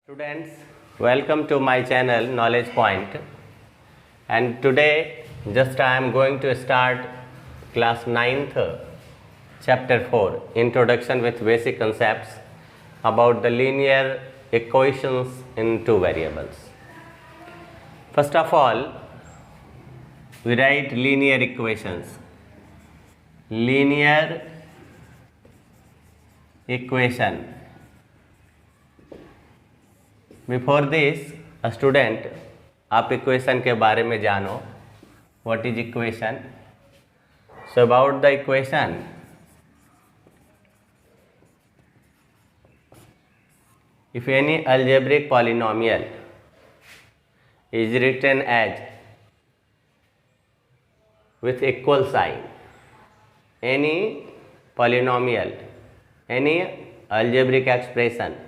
Students, welcome to my channel Knowledge Point, and today I am going to start class 9th chapter 4 Introduction with Basic Concepts about the linear equations in two variables. First of all, we write linear equations. Linear equation. Before this student आप equation के बारे में जानो. What is equation? So about the equation, if any algebraic polynomial is written as with equal sign, any polynomial, any algebraic expression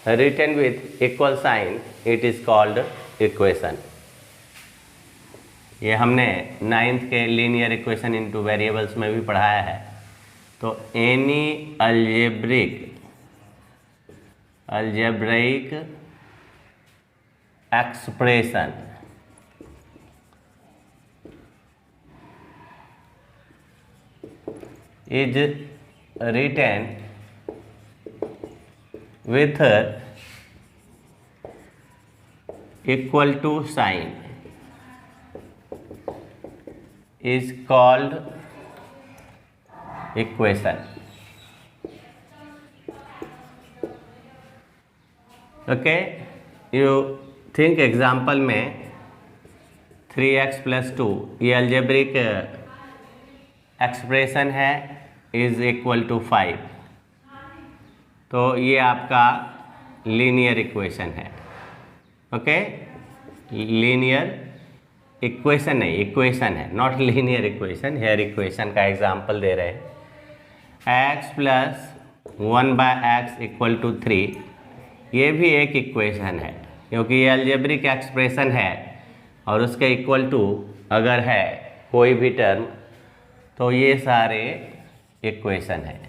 written with equal sign, it is called equation. ये हमने 9th के linear equation into variables में भी पढ़ाया है. तो any algebraic expression is written with equal to sign is called equation. Okay, you think example में 3x plus 2 ये algebraic एक्सप्रेशन है इज इक्वल टू 5. तो ये आपका लीनियर इक्वेशन है. ओके, लीनियर इक्वेशन नहीं, इक्वेशन है, not linear equation. Here equation का एग्जांपल दे रहे हैं. x plus 1/x equal to 3, ये भी एक इक्वेशन है क्योंकि ये अलजेब्रिक एक्सप्रेशन है और उसके इक्वल टू अगर है कोई भी टर्म तो ये सारे इक्वेशन है.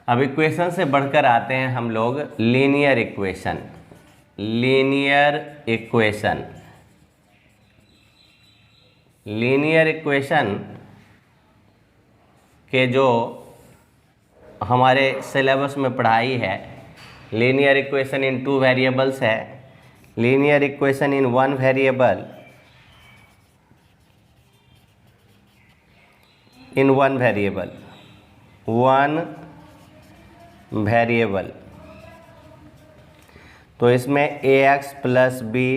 अब इक्वेशन से बढ़कर आते हैं हम लोग linear equation. Linear equation, linear equation के जो हमारे सिलेबस में पढ़ाई है, linear equation in two variables है, linear equation in one variable, in one variable, तो इसमें ax plus b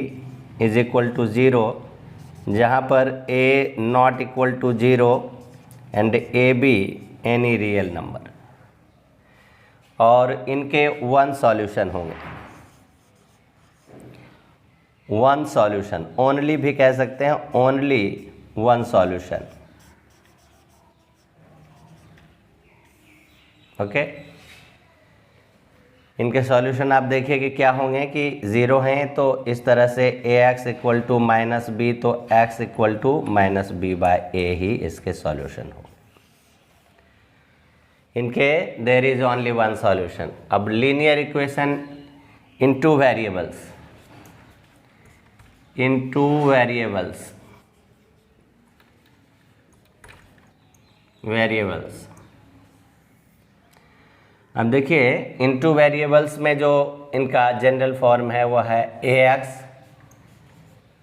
is equal to 0, जहाँ पर a not equal to 0 and a b any real number, और इनके वन सॉल्यूशन होंगे. One solution, only भी कह सकते हैं, ओनली वन सॉल्यूशन. ओके, इनके सॉल्यूशन आप देखिए कि क्या होंगे कि 0 हैं तो इस तरह से ax equal to minus b, तो x equal to minus b by a ही इसके सॉल्यूशन हो. इनके there is only one solution. अब linear equation in two variables, in two variables, अब देखिए इन टू वेरिएबल्स में जो इनका जनरल फॉर्म है वो है ax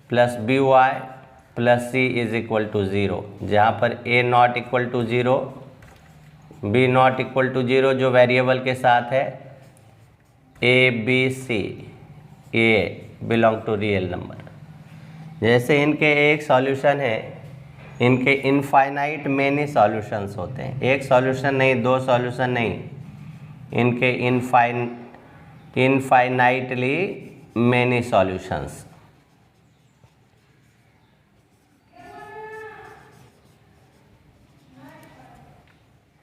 plus B Y plus C is equal to 0, जहाँ पर a not equal to 0, b not equal to 0 जो वेरिएबल के साथ है, a b c, a belong to real number. जैसे इनके एक सॉल्यूशन है, इनके इनफाइनाइट मेनी सॉल्यूशंस होते हैं. एक सॉल्यूशन नहीं, दो सॉल्यूशन नहीं, इनके infinitely many solutions.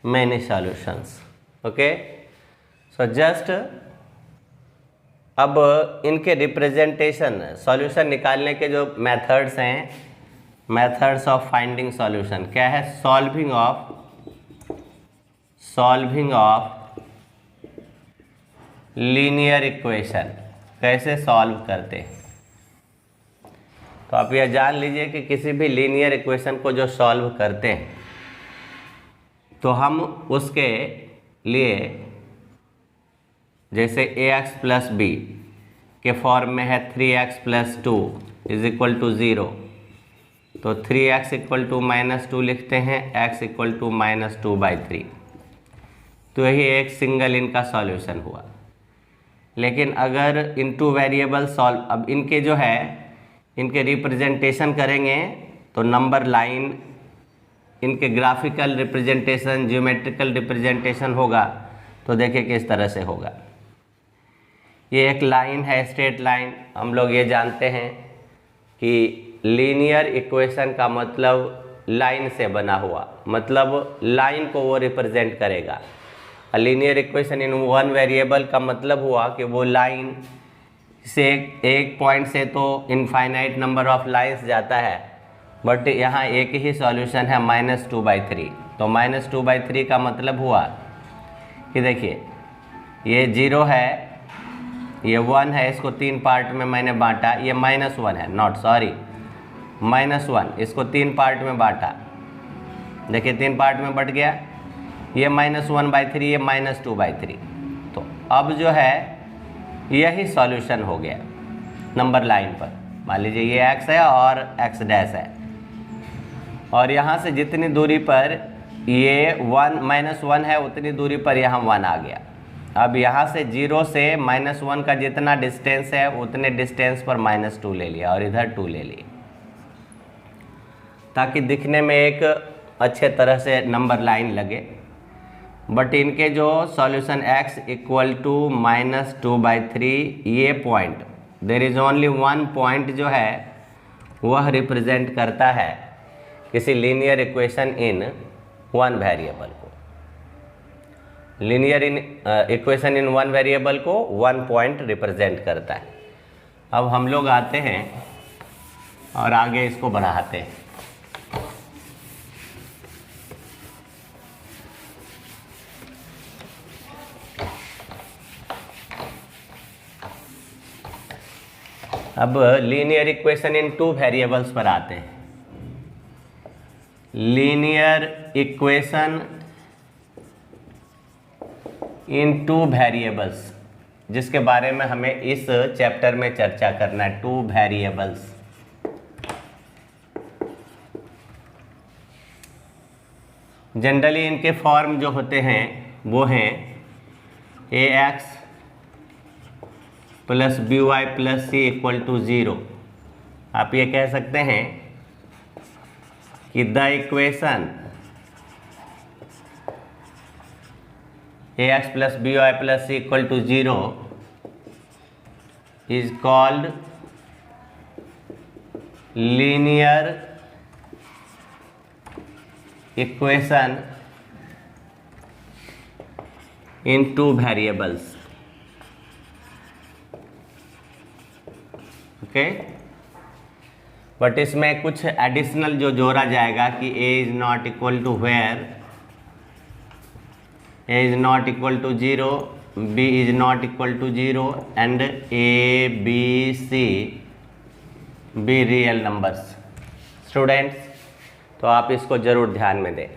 Many solutions. Okay, so just अब इनके रिप्रेजेंटेशन, सॉल्यूशन निकालने के जो मेथड्स हैं, मेथड्स ऑफ फाइंडिंग सॉल्यूशन क्या है? सॉल्विंग ऑफ लीनियर इक्वेशन कैसे सॉल्व करते हैं। तो आप यह जान लीजिए कि किसी भी लीनियर इक्वेशन को जो सॉल्व करते हैं तो हम उसके लिए जैसे ax प्लस बी के फॉर्म में है 3x plus 2 is equal to 0, तो 3x इक्वल टू -2 लिखते हैं, x इक्वल टू -2/3। तो यही एक सिंगल इनका सॉल्यूशन हुआ। लेकिन अगर इन टू वेरिएबल सॉल्व, अब इनके जो है इनके रिप्रेजेंटेशन करेंगे तो नंबर लाइन, इनके ग्राफिकल रिप्रेजेंटेशन, ज्योमेट्रिकल रिप्रेजेंटेशन होगा तो देखिए किस तरह से होगा। ये एक लाइन है, स्ट्रेट लाइन। हम लोग ये जानते हैं कि लीनियर इक्वेशन का मतलब लाइन से बना हुआ, मतलब लाइन को वो रिप्रेजेंट करेगा। Linear equation in one variable का मतलब हुआ कि वो लाइन से एक पॉइंट से तो इनफाइनाइट नंबर ऑफ लाइंस जाता है, बट यहाँ एक ही सॉल्यूशन है -2/3। तो -2/3 का मतलब हुआ कि देखिए ये 0 है, ये 1 है, इसको 3 पार्ट में मैंने बांटा, ये -1 है, नॉट सॉरी -1, इसको 3 पार्ट में बांटा, देखिए 3 पार्ट में बट गया, ये -1/3, ये -2/3। तो अब जो है यही सॉल्यूशन हो गया नंबर लाइन पर। मान लीजिए ये x है और x डैश है, और यहाँ से जितनी दूरी पर ये -1 है उतनी दूरी पर यहाँ 1 आ गया। अब यहाँ से 0 से -1 का जितना डिस्टेंस है उतने डिस्टेंस पर -2 ले लिया और इधर 2 ले लिया, ताकि दिखने में एक अच्छे तरह से नंबर लाइन लगे। बट इनके जो सॉल्यूशन x इक्वल टू -2/3, ये point, there is only one point जो है वह रिप्रेजेंट करता है किसी linear equation in one variable को। Linear equation in one variable को वन पॉइंट रिप्रेजेंट करता है। अब हम लोग आते हैं और आगे इसको बढ़ाते हैं। अब linear equation in two variables पर आते हैं। Linear equation in two variables, जिसके बारे में हमें इस चैप्टर में चर्चा करना है, टू वेरिएबल्स। जनरली इनके फॉर्म जो होते हैं वो हैं ax plus by plus c equal to 0। आप ये कह सकते हैं कि the equation ax plus by plus c equal to 0 is called linear equation in two variables. Okay, but इसमें कुछ एडिशनल जो जोड़ा जाएगा कि a is not equal to where, a is not equal to 0, b is not equal to 0 and a b c be real numbers. Students, तो आप इसको ज़रूर ध्यान में दें।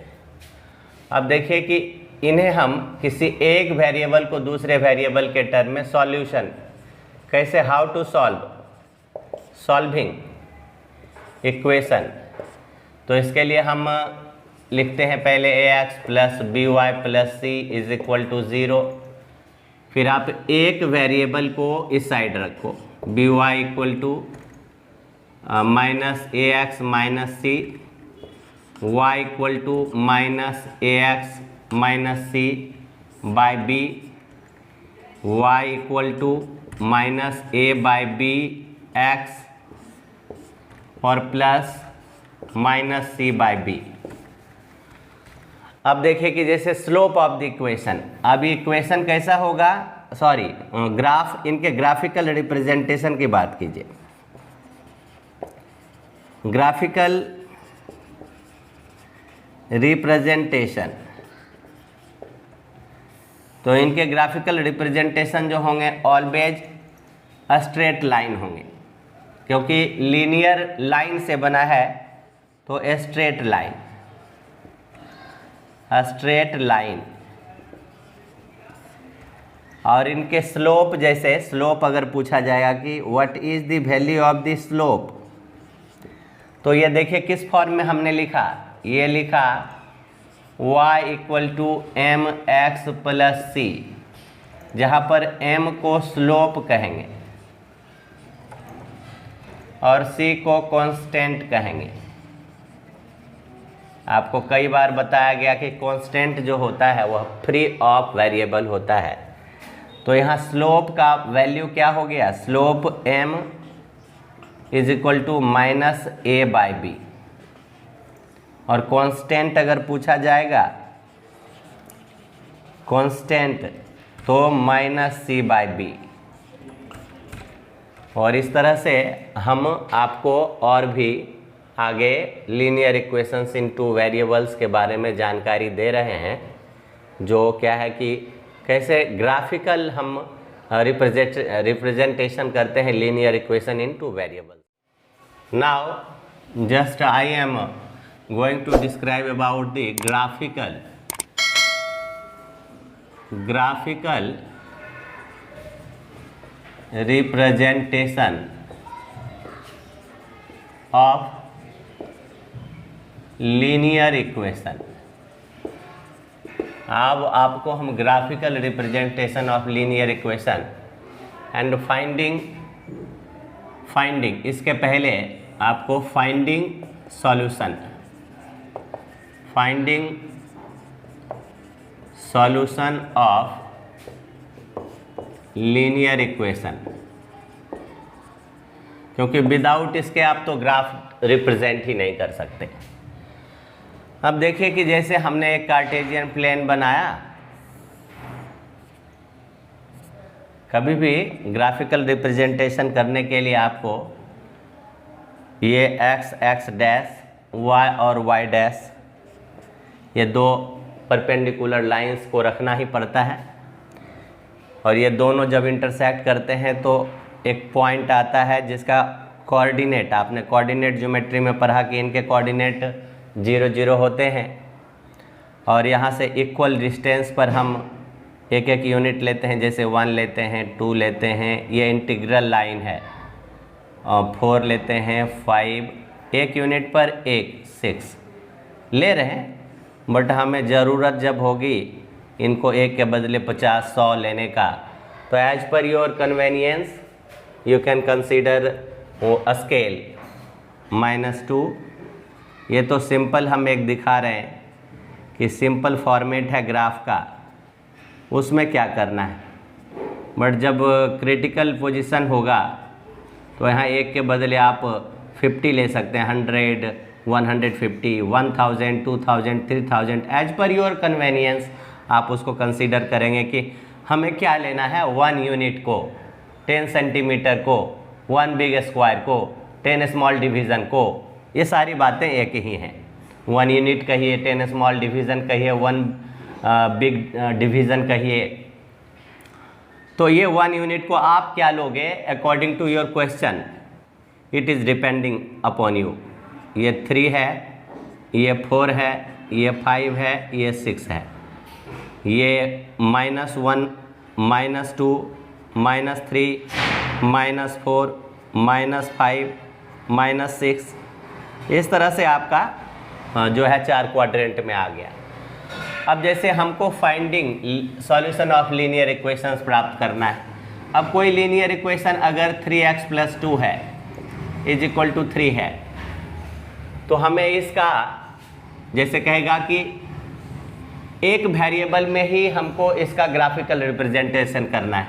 अब देखिए कि इन्हें हम किसी एक वेरिएबल को दूसरे वेरिएबल के टर्म में सॉल्यूशन कैसे, हाउ टू सॉल्विंग इक्वेशन, तो इसके लिए हम लिखते हैं पहले ax plus by plus c is equal to 0। फिर आप एक वेरिएबल को इस साइड रखो, by equal to -ax minus c, y equal to -ax minus c by b, y equal to -a/b x और प्लस -c/b। अब देखिए कि जैसे स्लोप ऑफ द इक्वेशन, अब इक्वेशन कैसा होगा, सॉरी ग्राफ, इनके ग्राफिकल रिप्रेजेंटेशन की बात कीजिए। ग्राफिकल रिप्रेजेंटेशन तो इनके ग्राफिकल रिप्रेजेंटेशन जो होंगे ऑलवेज स्ट्रेट लाइन होंगे, क्योंकि लीनियर लाइन से बना है तो स्ट्रेट लाइन, स्ट्रेट लाइन। और इनके स्लोप, जैसे स्लोप अगर पूछा जाएगा कि what is the value of the slope, तो ये देखिए किस फॉर्म में हमने लिखा, ये लिखा y equal to m x plus c, जहाँ पर m को स्लोप कहेंगे और c को कांस्टेंट कहेंगे। आपको कई बार बताया गया कि कांस्टेंट जो होता है वह फ्री ऑफ वेरिएबल होता है। तो यहाँ स्लोप का वैल्यू क्या हो गया, slope m is equal to minus A by B, और कांस्टेंट अगर पूछा जाएगा कांस्टेंट तो माइनस सी बाई बी। और इस तरह से हम आपको और भी आगे लीनियर इक्वेशंस इन टू वेरिएबल्स के बारे में जानकारी दे रहे हैं, जो क्या है कि कैसे ग्राफिकल हम रिप्रेजेंटेशन करते हैं linear equation in two variable. Now just I am going to describe about the graphical representation of linear equation। अब आपको हम graphical representation of linear equation and finding, इसके पहले आपको finding solution of linear equation, क्योंकि without इसके आप तो ग्राफ रिप्रेजेंट ही नहीं कर सकते। अब देखिए कि जैसे हमने एक कार्टेशियन प्लेन बनाया, कभी भी ग्राफिकल रिप्रेजेंटेशन करने के लिए आपको ये x डैश y और y डैश, ये दो परपेंडिकुलर लाइंस को रखना ही पड़ता है। और ये दोनों जब इंटरसेक्ट करते हैं तो एक पॉइंट आता है जिसका कोऑर्डिनेट, आपने कोऑर्डिनेट ज्योमेट्री में पढ़ा कि इनके कोऑर्डिनेट 0 0 होते हैं। और यहाँ से इक्वल डिस्टेंस पर हम एक एक यूनिट लेते हैं, जैसे 1 लेते हैं, 2 लेते हैं, ये इंटीग्रल लाइन है, और 4 लेते हैं, 5, एक यूनिट पर 1 6 ले रहे हैं। बट हमें ज़रूरत जब होगी इनको एक के बदले 50 100 लेने का, तो as per your convenience you can consider scale -2। ये तो सिंपल हम एक दिखा रहे हैं कि सिंपल फॉर्मेट है ग्राफ का, उसमें क्या करना है। बट जब क्रिटिकल पोजीशन होगा तो यहाँ एक के बदले आप 50 ले सकते हैं, 100 150 1000 2000 3000 एज पर योर कन्वेनियंस आप उसको कंसीडर करेंगे कि हमें क्या लेना है। 1 यूनिट को, 10 सेंटीमीटर को, 1 बिग स्क्वायर को, 10 स्मॉल डिवीज़न को, ये सारी बातें एक ही हैं। 1 यूनिट कहिए, 10 स्मॉल डिवीज़न कहिए, 1 बिग डिवीज़न कहिए। तो ये 1 यूनिट को आप क्या लोगे according to your question, it is depending upon you. ये 3 है, ये 4 है, ये 5 है, ये 6 है, ये -1 -2 -3 -4 -5 -6, इस तरह से आपका जो है 4 क्वाड्रेंट में आ गया। अब जैसे हमको finding solution of linear equations प्राप्त करना है। अब कोई लीनियर इक्वेशन अगर 3x + 2 है इज इक्वल टू 3 है, तो हमें इसका जैसे कहेगा कि एक वेरिएबल में ही हमको इसका ग्राफिकल रिप्रेजेंटेशन करना है,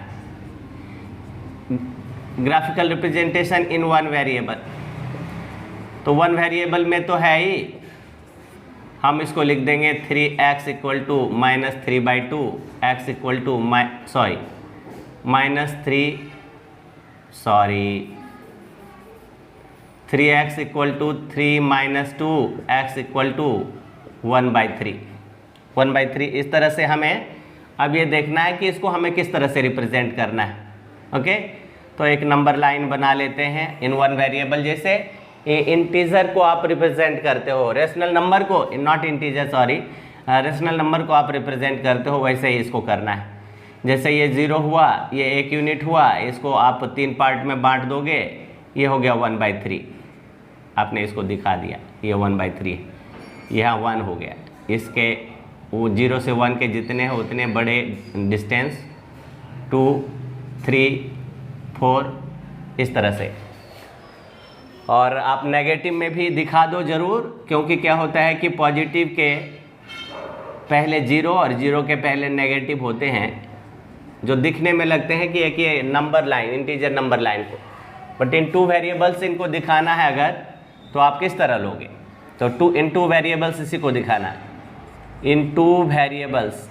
ग्राफिकल रिप्रेजेंटेशन इन 1 वेरिएबल। तो 1 वेरिएबल में तो है ही, हम इसको लिख देंगे 3x = -3/2, x = -3x = 3 - 2, x = 1/3 1/3। इस तरह से हमें अब ये देखना है कि इसको हमें किस तरह से रिप्रेजेंट करना है। ओके, तो एक नंबर लाइन बना लेते हैं इन वन वेरिएबल। जैसे इंटीजर को आप रिप्रेजेंट करते हो, रेशनल नंबर को, not integer sorry, rational number को आप रिप्रेजेंट करते हो, वैसे ही इसको करना है। जैसे ये 0 हुआ, ये 1 यूनिट हुआ, इसको आप 3 पार्ट में बांट दोगे, ये हो गया 1/3। आपने इसको दिखा दिया, ये 1/3 है, यहाँ 1 हो गया। इसके वो 0 से 1 के जितने हैं उतने बड़े डिस्टेंस 2, 3, 4 इस तरह से। और आप नेगेटिव में भी दिखा दो ज़रूर, क्योंकि क्या होता है कि पॉजिटिव के पहले 0 और 0 के पहले नेगेटिव होते हैं, जो दिखने में लगते हैं कि एक ये number line, integer number line को, बट इन 2 वेरिएबल्स इनको दिखाना है अगर, तो आप किस तरह लोगे? तो इन 2 वेरिएबल्स इसी को दिखाना है। इन 2 वेरिएबल्स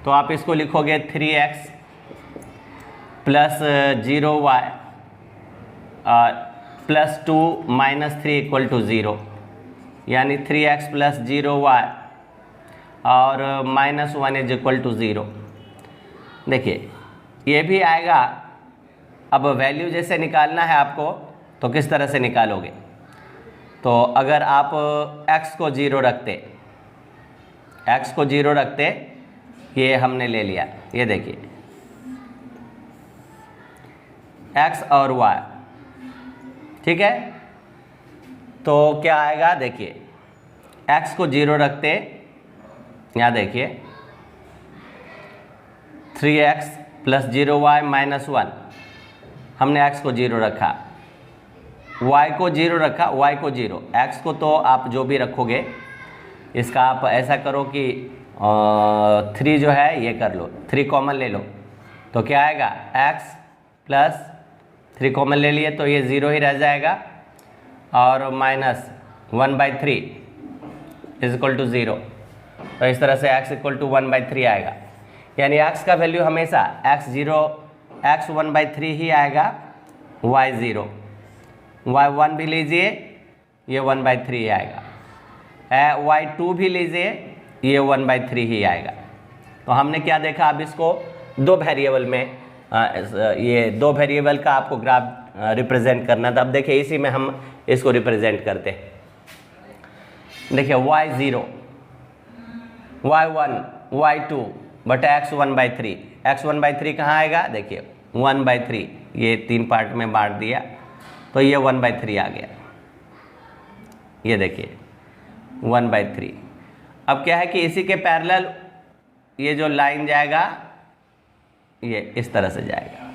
तो आप इसको लिखोगे 3x plus 0y plus 2 minus 3 equal to 0, यानी 3x प्लस 0y और माइनस 1 इज इक्वल टू 0। देखिए ये भी आएगा। अब वैल्यू जैसे निकालना है आपको, तो किस तरह से निकालोगे? तो अगर आप x को 0 रखते, x को 0 रखते, ये हमने ले लिया, ये देखिए x और y, ठीक है। तो क्या आएगा? देखिए x को 0 रखते, यहाँ देखिए 3x प्लस 0y माइनस 1, हमने x को 0 रखा, y को 0 रखा, y को 0, x को तो आप जो भी रखोगे, इसका आप ऐसा करो कि 3 जो है ये कर लो, 3 कॉमन ले लो, तो क्या आएगा? x प्लस 3 कॉमन ले लिए तो ये 0 ही रह जाएगा, और माइनस 1/3 इज इक्वल टू 0। तो इस तरह से x इक्वल टू 1/3 आएगा, यानी x का वैल्यू हमेशा x 1/3 ही आएगा, y 0, y 1 भी लीजिए, ये 1/3 आएगा, y 2 भी लीजिए, ये 1/3 ही आएगा। तो हमने क्या देखा? अब इसको 2 वेरिएबल में, ये 2 वेरिएबल का आपको ग्राफ रिप्रेजेंट करना था। अब देखिए इसी में हम इसको रिप्रेजेंट करते हैं। देखिए y0, y1, y2 बटा x 1/3, x 1/3 कहाँ आएगा? देखिए 1/3, ये 3 पार्ट में बांट दिया, तो ये 1/3 आ गया, ये देखिए 1/3। अब क्या है कि इसी के पैरेलल ये जो लाइन जाएगा, ये इस तरह से जाएगा।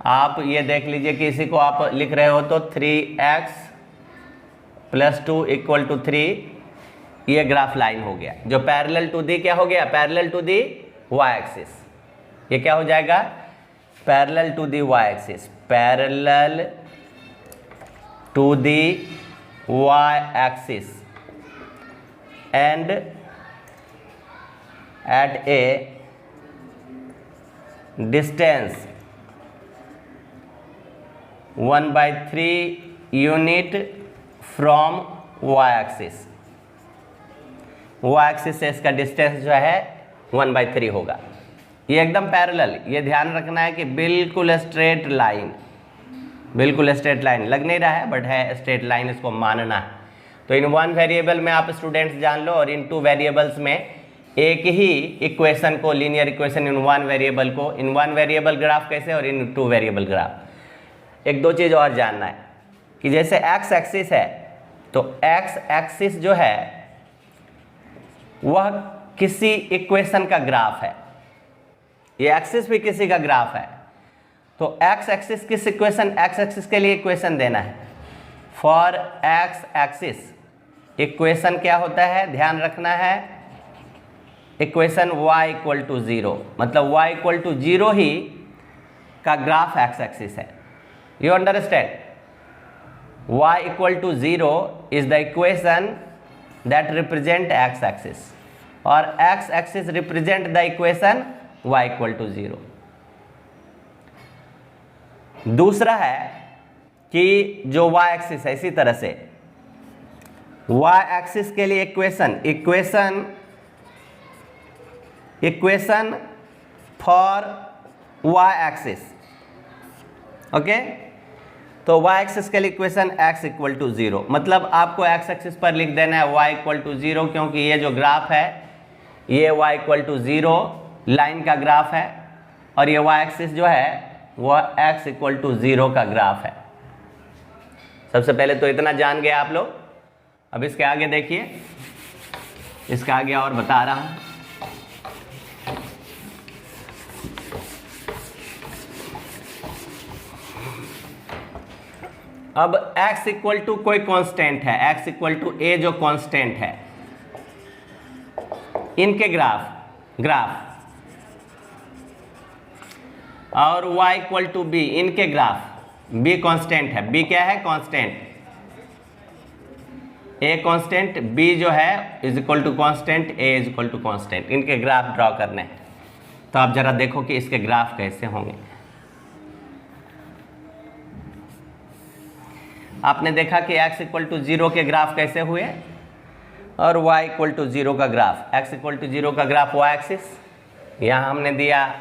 आप ये देख लीजिए कि इसी को आप लिख रहे हो तो 3x प्लस 2 इक्वल टू 3, ये ग्राफ लाइन हो गया, जो पैरेलल टू दी क्या हो गया? Parallel to the y axis. ये क्या हो जाएगा? Parallel to the y axis, parallel to the y axis and at a distance 1/3 unit from y axis। y axis से इसका डिस्टेंस जो है 1/3 होगा। ये एकदम पैरेलल, ये ध्यान रखना है कि बिल्कुल स्ट्रेट लाइन, बिल्कुल स्ट्रेट लाइन लग नहीं रहा है बट है स्ट्रेट लाइन, इसको मानना है। तो इन 1 वेरिएबल में आप स्टूडेंट्स जान लो, और इन 2 वेरिएबल्स में एक ही इक्वेशन को, लीनियर इक्वेशन इन 1 वेरिएबल को, इन 1 वेरिएबल ग्राफ कैसे और इन 2 वेरिएबल ग्राफ। एक 2 चीज़ और जानना है कि जैसे x एक्सिस है, तो x एक्सिस जो है वह किसी इक्वेशन का ग्राफ है, ये एक्सिस भी किसी का ग्राफ है। तो x एक्सिस किस इक्वेशन, x एक्सिस के लिए इक्वेशन देना है। फॉर x एक्सिस इक्वेशन क्या होता है, ध्यान रखना है, इक्वेशन y इक्वल टू 0, मतलब y इक्वल टू 0 ही का ग्राफ x एक्सिस है। You understand? y equal to 0 is the equation that represent x axis, और x axis represent the equation y equal to 0। दूसरा है कि जो y एक्सिस है, इसी तरह से y एक्सिस के लिए equation for y axis. Okay, तो y एक्सिस के लिए इक्वेशन x इक्वल टू 0, मतलब आपको x एक्सिस पर लिख देना है y इक्वल टू 0, क्योंकि ये जो ग्राफ है ये y इक्वल टू 0 लाइन का ग्राफ है और ये y एक्सिस जो है वह x इक्वल टू 0 का ग्राफ है। सबसे पहले तो इतना जान गए आप लोग। अब इसके आगे देखिए, इसके आगे और बता रहा हूं। अब x इक्वल टू कोई कांस्टेंट है, x इक्वल टू a जो कांस्टेंट है, इनके ग्राफ और y इक्वल टू b इनके ग्राफ। b कांस्टेंट है, b क्या है? कांस्टेंट। a कांस्टेंट, b जो है is equal to constant, a is equal to constant. इनके ग्राफ ड्रॉ करने हैं। तो आप जरा देखो कि इसके ग्राफ कैसे होंगे। आपने देखा कि x इक्वल टू 0 के ग्राफ कैसे हुए और y इक्वल टू 0 का ग्राफ। x इक्वल टू 0 का ग्राफ y एक्सिस, यहाँ हमने दिया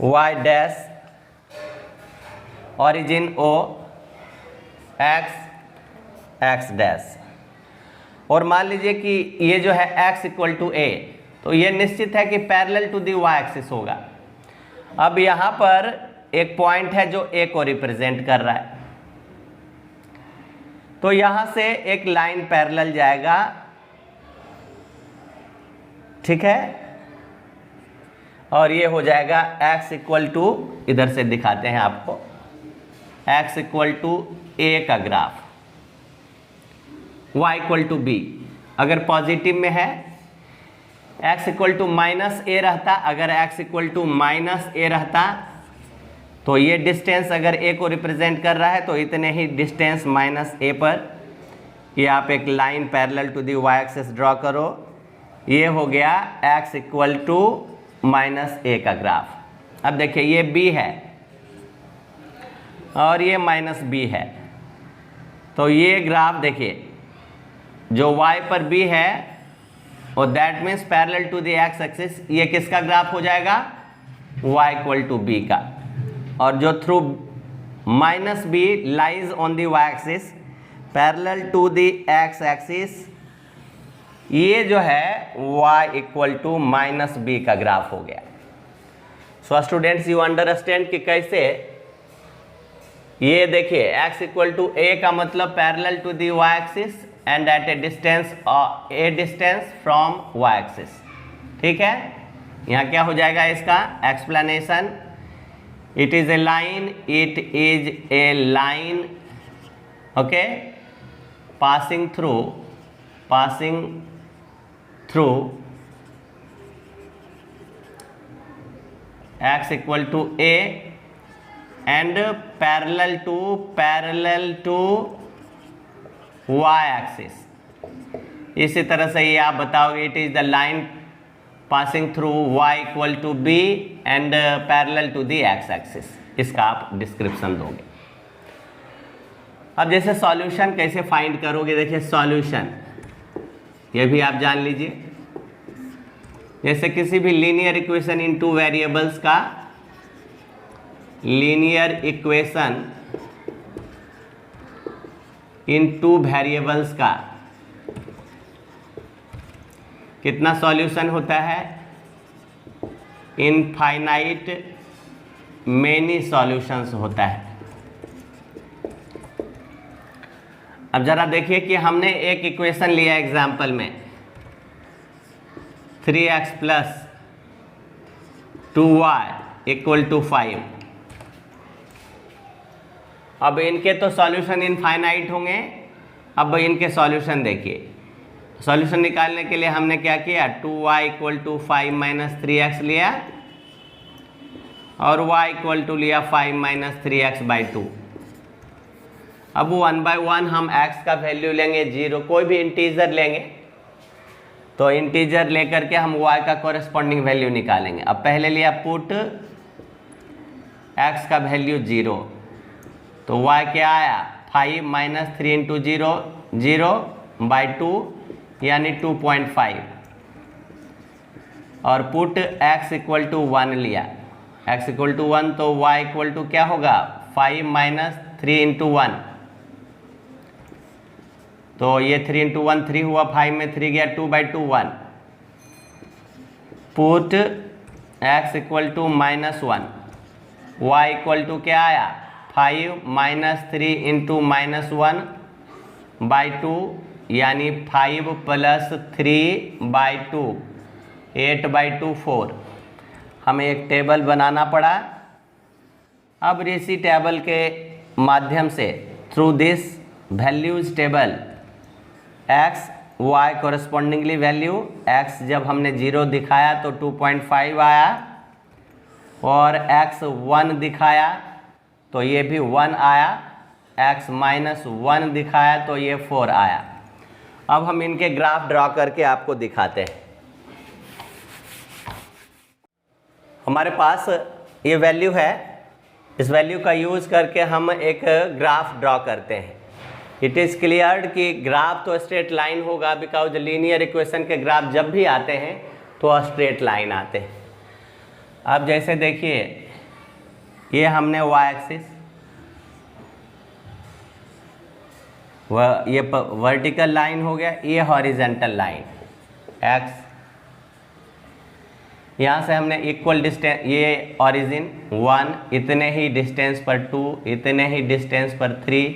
y dash, origin o, x dash. और मान लीजिए कि ये जो है x इक्वल टू a, तो ये निश्चित है कि parallel to the y axis होगा। अब यहाँ पर एक पॉइंट है जो a को रिप्रेजेंट कर रहा है, तो यहां से एक लाइन पैरेलल जाएगा, ठीक है, और ये हो जाएगा x इक्वल टू, इधर से दिखाते हैं आपको, x इक्वल टू a का graph, y equal to b। अगर पॉजिटिव में है x equal to minus a रहता, अगर x equal to minus a रहता तो ये डिस्टेंस अगर a को रिप्रेजेंट कर रहा है तो इतने ही डिस्टेंस माइनस a पर ये आप एक line parallel to the y axis draw करो। ये हो गया x equal to minus a का ग्राफ। अब देखिए ये b है और ये माइनस b है, तो ये ग्राफ देखिए जो y पर b है और that means parallel to the x axis, ये किसका ग्राफ हो जाएगा? y इक्वल टू b का। और जो through minus b lies on the y axis parallel to the x axis, ये जो है y equal to minus b का ग्राफ हो गया। सो स्टूडेंट्स यू अंडरस्टैंड कि कैसे, ये देखिए x इक्वल टू a का मतलब parallel to the y axis and at a distance from y axis, ठीक है। यहाँ क्या हो जाएगा इसका explanation? It is a line, okay, passing through x equal to a and parallel to y axis। इसी तरह से ये आप बताओगे it is the line passing through y equal to b and parallel to the x axis। इसका आप description दोगे। अब जैसे सॉल्यूशन कैसे फाइंड करोगे, देखिए सॉल्यूशन ये भी आप जान लीजिए। जैसे किसी भी linear equation in two variables का, linear equation in two variables का कितना सॉल्यूशन होता है? इनफाइनाइट मेनी सॉल्यूशंस होता है। अब जरा देखिए कि हमने एक इक्वेशन लिया एग्जाम्पल में 3x plus 2y equal to 5। अब इनके तो सॉल्यूशन इनफाइनाइट होंगे। अब इनके सॉल्यूशन देखिए, सॉल्यूशन निकालने के लिए हमने क्या किया, 2y equal to 5 minus 3x लिया और y इक्वल टू लिया 5 माइनस 3x बाई 2। अब 1/1 हम x का वैल्यू लेंगे 0, कोई भी इंटीजर लेंगे तो इंटीजर लेकर के हम y का कॉरेस्पॉन्डिंग वैल्यू निकालेंगे। अब पहले लिया पुट x का वैल्यू 0, तो y क्या आया 5 माइनस 3 इंटू 0 0/2 यानी 2.5 और पुट x इक्वल टू 1 लिया, x इक्वल टू 1 तो y इक्वल टू क्या होगा 5 माइनस 3 इंटू 1, तो ये 3 इंटू 1 3 हुआ, 5 में 3 गया 2/2 1, put x equal to -1, y equal to क्या आया 5 माइनस 3 इंटू -1/2 यानी 5 प्लस 3/2 8/2 4। हमें एक टेबल बनाना पड़ा। अब इसी टेबल के माध्यम से through this values table x y correspondingly value x जब हमने 0 दिखाया तो 2.5 आया और x 1 दिखाया तो ये भी 1 आया, x माइनस 1 दिखाया तो ये 4 आया। अब हम इनके ग्राफ ड्रॉ करके आपको दिखाते हैं। हमारे पास ये वैल्यू है, इस वैल्यू का यूज़ करके हम एक ग्राफ ड्रॉ करते हैं। इट इज़ क्लियर्ड कि ग्राफ तो स्ट्रेट लाइन होगा, बिकॉज लीनियर इक्वेशन के ग्राफ जब भी आते हैं तो स्ट्रेट लाइन आते हैं। अब जैसे देखिए ये हमने y एक्सिस, ये वर्टिकल लाइन हो गया, ये हॉरिजेंटल लाइन x, यहाँ से हमने इक्वल डिस्टेंस, ये ओरिजिन 1, इतने ही डिस्टेंस पर 2, इतने ही डिस्टेंस पर 3,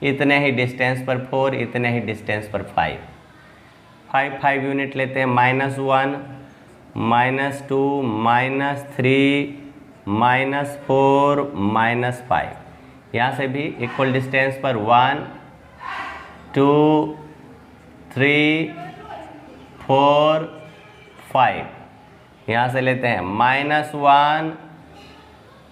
इतने ही डिस्टेंस पर 4, इतने ही डिस्टेंस पर 5 यूनिट लेते हैं, -1 -2 -3 -4 -5। यहाँ से भी इक्वल डिस्टेंस पर 1 2 3 4 5। यहाँ से लेते हैं -1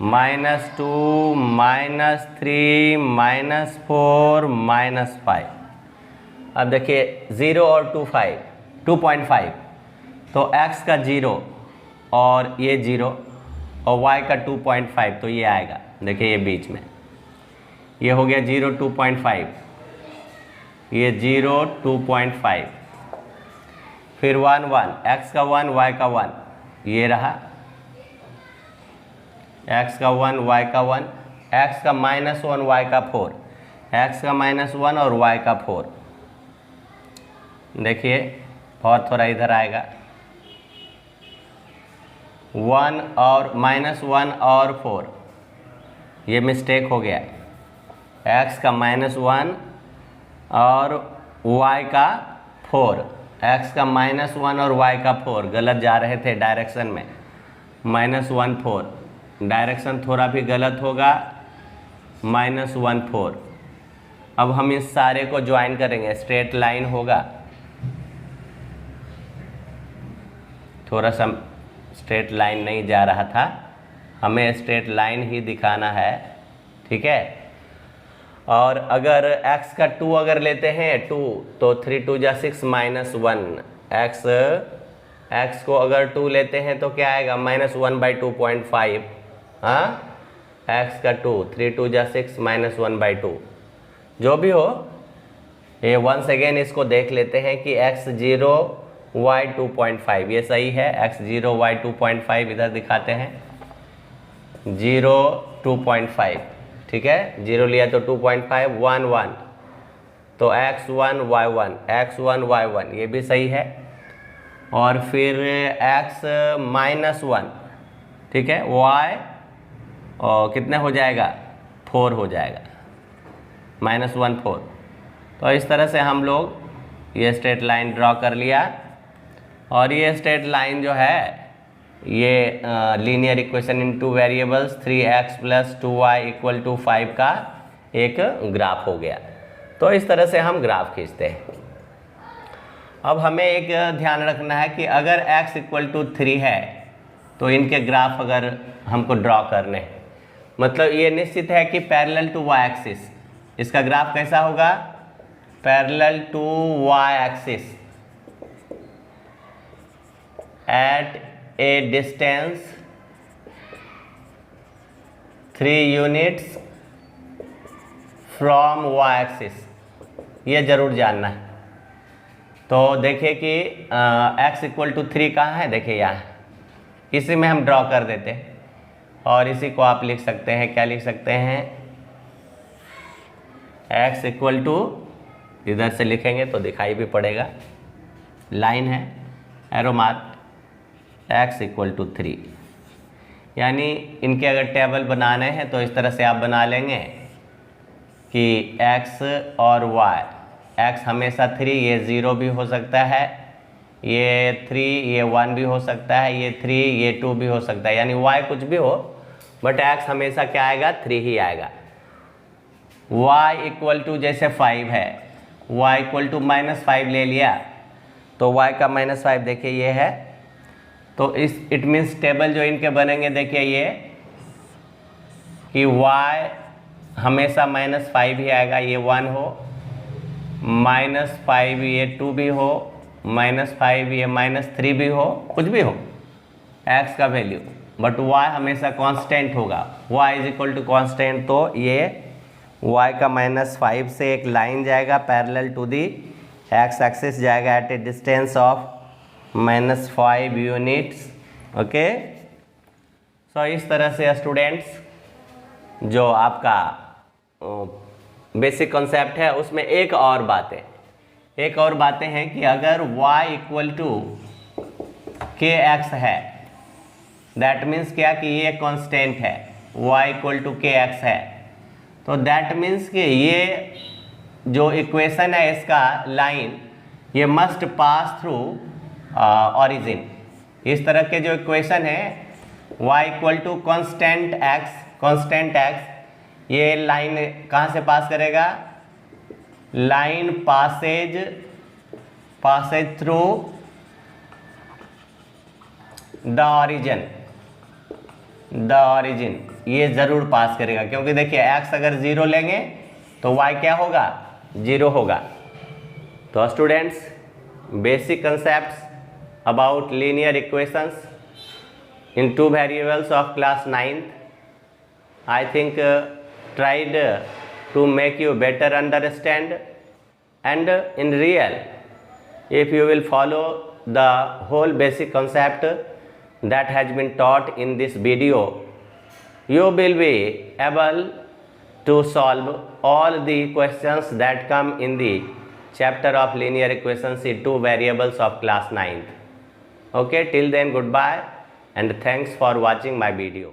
-2 -3 -4 -5। अब देखिए 0 और 2.5 तो x का 0 और ये 0 और y का 2.5 तो ये आएगा। देखिए ये बीच में ये हो गया 0 2.5, ये 0 2.5, फिर 1 1, x का 1 y का 1, ये रहा x का 1 y का 1, x का -1 y का 4, x का -1 और y का 4। देखिए और थोड़ा इधर आएगा 1 और -1 और 4, ये मिस्टेक हो गया, x का -1 और y का 4, x का -1 और y का 4 गलत जा रहे थे डायरेक्शन में, -1 4, डायरेक्शन थोड़ा भी गलत होगा, -1 4। अब हम इस सारे को ज्वाइन करेंगे, स्ट्रेट लाइन होगा, थोड़ा सा स्ट्रेट लाइन नहीं जा रहा था, हमें स्ट्रेट लाइन ही दिखाना है, ठीक है। और अगर x का 2 अगर लेते हैं 2 तो 3 2 जा 6 -1, x को अगर 2 लेते हैं तो क्या आएगा -1/2.5, हाँ x का 2, 3 2 जा 6 -1/2, जो भी हो। ये वंस अगेन इसको देख लेते हैं कि x 0 y 2.5 ये सही है, x 0 y 2.5 इधर दिखाते हैं 0 2.5, ठीक है, 0 लिया तो 2.5 1 1, तो x1 y1 x1 y1 ये भी सही है। और फिर x -1, ठीक है, y और कितने हो जाएगा 4 हो जाएगा, -1 4। तो इस तरह से हम लोग ये स्ट्रेट लाइन ड्रॉ कर लिया। और ये स्ट्रेट लाइन जो है ये लीनियर इक्वेशन इन 2 वेरिएबल्स 3x + 2y = 5 का एक ग्राफ हो गया। तो इस तरह से हम ग्राफ खींचते हैं। अब हमें एक ध्यान रखना है कि अगर x = 3 है तो इनके ग्राफ अगर हमको ड्रॉ करने हैं, मतलब ये निश्चित है कि पैरेलल टू y एक्सिस, इसका ग्राफ कैसा होगा parallel to y axis at a distance 3 units from y axis, ये जरूर जानना है। तो देखिए कि x इक्वल टू 3 कहाँ है, देखिए यहाँ, इसी में हम ड्रॉ कर देते हैं और इसी को आप लिख सकते हैं, क्या लिख सकते हैं, x इक्वल टू, इधर से लिखेंगे तो दिखाई भी पड़ेगा, लाइन है, arrow mark, x equal to 3। यानी इनके अगर टेबल बनाने हैं तो इस तरह से आप बना लेंगे कि x और y, x हमेशा 3, ये 0 भी हो सकता है, ये 3, ये 1 भी हो सकता है, ये 3, ये 2 भी हो सकता है, यानी y कुछ भी हो, बट x हमेशा क्या आएगा, 3 ही आएगा। y इक्वल टू जैसे 5 है, y इक्वल टू -5 ले लिया, तो y का -5 देखिए ये है, तो इस इट मीन्स टेबल जो इनके बनेंगे देखिए ये कि y हमेशा -5 ही आएगा, ये 1 हो, -5 ये 2 भी हो, -5 ये -3 भी हो, कुछ भी हो x का वैल्यू, बट y हमेशा कांस्टेंट होगा, y is equal to constant. तो ये y का -5 से एक लाइन जाएगा parallel to the x axis, जाएगा at a distance of -5 units. Okay, so इस तरह से स्टूडेंट्स जो आपका बेसिक कॉन्सेप्ट है उसमें एक और बातें हैं कि अगर y इक्वल टू kx है, दैट मीन्स क्या कि ये कांस्टेंट है, y इक्वल टू kx है, तो दैट मीन्स कि ये जो इक्वेशन है इसका लाइन, ये मस्ट पास थ्रू ऑरिजिन। इस तरह के जो इक्वेशन है y equal to constant x, ये लाइन कहाँ से पास करेगा, line passes through the origin, ये ज़रूर पास करेगा, क्योंकि देखिए x अगर 0 लेंगे तो y क्या होगा, 0 होगा। तो students, basic concepts about linear equations in 2 variables of class 9th, I think tried to make you better understand, and in real, if you will follow the whole basic concept that has been taught in this video, you will be able to solve all the questions that come in the chapter of linear equations in 2 variables of class 9th. Okay, till then, goodbye and thanks for watching my video.